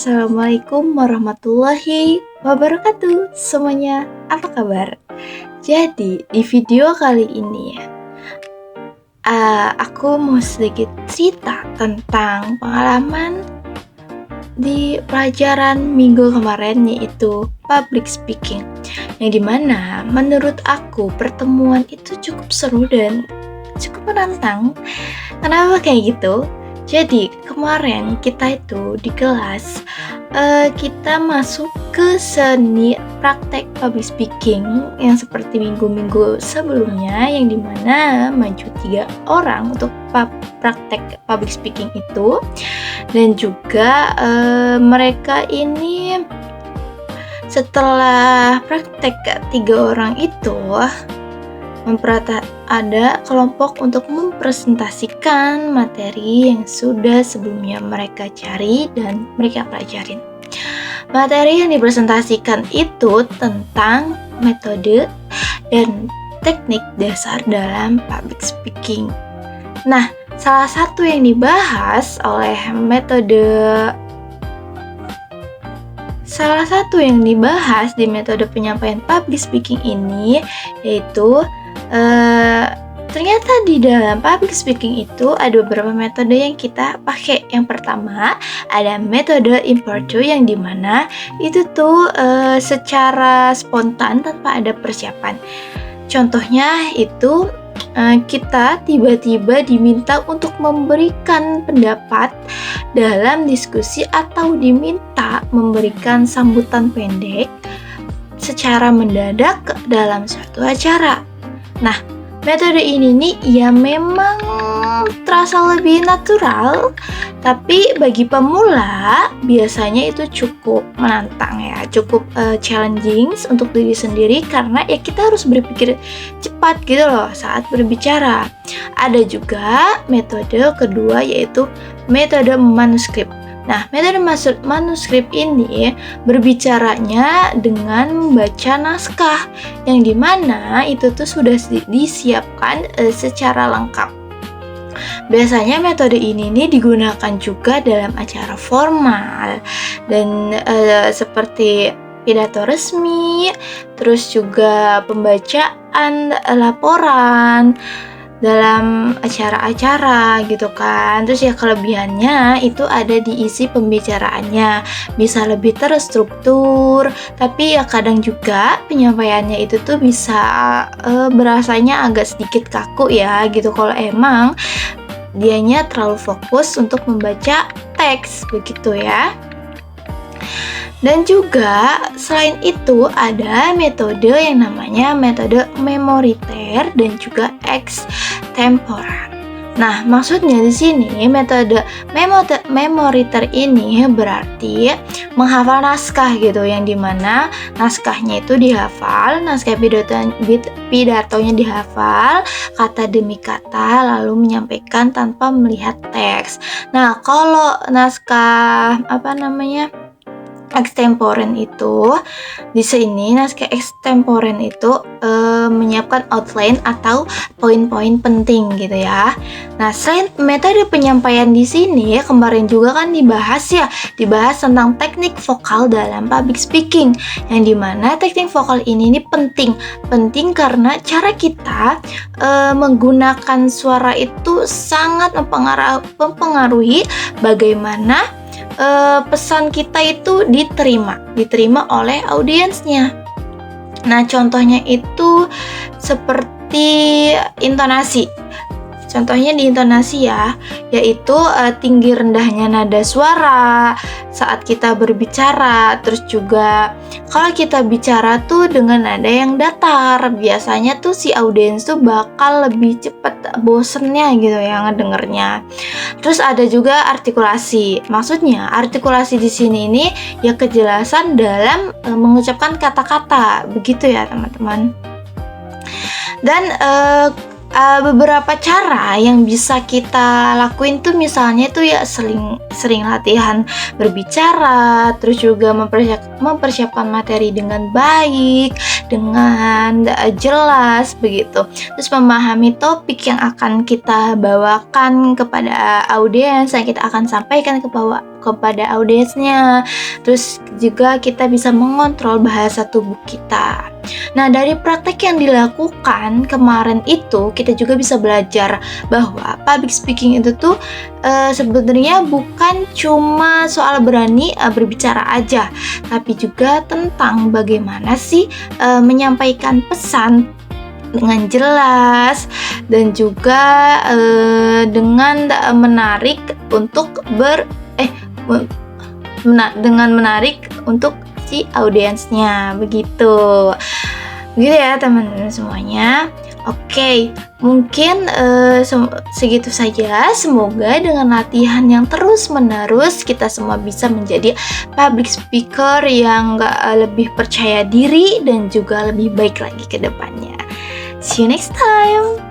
Assalamualaikum warahmatullahi wabarakatuh semuanya, apa kabar? Jadi di video kali ini aku mau sedikit cerita tentang pengalaman di pelajaran minggu kemarin, yaitu public speaking, yang dimana menurut aku pertemuan itu cukup seru dan cukup menantang. Kenapa kayak gitu? Jadi kemarin kita itu di kelas kita masuk ke seni praktek public speaking yang seperti minggu-minggu sebelumnya, yang dimana maju 3 orang untuk praktek public speaking itu. Dan juga mereka ini setelah praktek 3 orang itu ada kelompok untuk mempresentasikan materi yang sudah sebelumnya mereka cari dan mereka pelajarin. Materi yang dipresentasikan itu tentang metode dan teknik dasar dalam public speaking. Nah, salah satu yang dibahas di metode penyampaian public speaking ini yaitu ternyata di dalam public speaking itu ada beberapa metode yang kita pakai. Yang pertama ada metode impromptu, yang dimana itu tuh secara spontan tanpa ada persiapan. Contohnya itu kita tiba-tiba diminta untuk memberikan pendapat dalam diskusi atau diminta memberikan sambutan pendek secara mendadak dalam suatu acara. Nah, metode ini nih ya memang terasa lebih natural, tapi bagi pemula biasanya itu cukup menantang ya, cukup challenging untuk diri sendiri, karena ya kita harus berpikir cepat gitu loh saat berbicara. Ada juga metode kedua, yaitu metode manuskrip. Nah, metode manuskrip ini berbicaranya dengan membaca naskah, yang dimana itu tuh sudah disiapkan secara lengkap. Biasanya metode ini digunakan juga dalam acara formal dan seperti pidato resmi, terus juga pembacaan laporan dalam acara-acara gitu kan. Terus ya kelebihannya itu ada di isi pembicaraannya, bisa lebih terstruktur, tapi ya kadang juga penyampaiannya itu tuh bisa berasanya agak sedikit kaku ya gitu, kalau emang dianya terlalu fokus untuk membaca teks begitu ya. Dan juga selain itu ada metode yang namanya metode memoriter dan juga extemporan. Nah, maksudnya di sini metode memoriter ini berarti menghafal naskah gitu, yang dimana naskahnya itu dihafal, naskah pidatonya dihafal kata demi kata, lalu menyampaikan tanpa melihat teks. Nah, kalau naskah extemporen itu, di sini naskah extemporen itu menyiapkan outline atau poin-poin penting gitu ya. Nah, selain metode penyampaian di sini kemarin juga kan dibahas tentang teknik vokal dalam public speaking, yang dimana teknik vokal ini penting karena cara kita menggunakan suara itu sangat mempengaruhi bagaimana pesan kita itu diterima oleh audiensnya. Nah, contohnya itu seperti intonasi. Contohnya di intonasi ya, yaitu tinggi rendahnya nada suara saat kita berbicara. Terus juga kalau kita bicara tuh dengan nada yang datar, biasanya tuh si audiens tuh bakal lebih cepat bosennya gitu ya ngedengernya. Terus ada juga artikulasi. Maksudnya artikulasi di sini ini ya kejelasan dalam mengucapkan kata-kata, begitu ya teman-teman. Dan beberapa cara yang bisa kita lakuin tuh misalnya tuh ya sering latihan berbicara, terus juga mempersiapkan materi dengan baik, dengan jelas begitu. Terus memahami topik yang akan kita bawakan kepada audiens, yang kita akan sampaikan kepada audiensnya. Terus juga kita bisa mengontrol bahasa tubuh kita. Nah, dari praktek yang dilakukan kemarin itu, kita juga bisa belajar bahwa public speaking itu tuh sebenarnya bukan cuma soal berani berbicara aja, tapi juga tentang bagaimana sih menyampaikan pesan dengan jelas dan juga dengan menarik untuk dengan menarik untuk si audiensnya begitu ya teman-teman semuanya. Oke, mungkin segitu saja. Semoga dengan latihan yang terus-menerus kita semua bisa menjadi public speaker yang lebih percaya diri dan juga lebih baik lagi ke depannya. See you next time.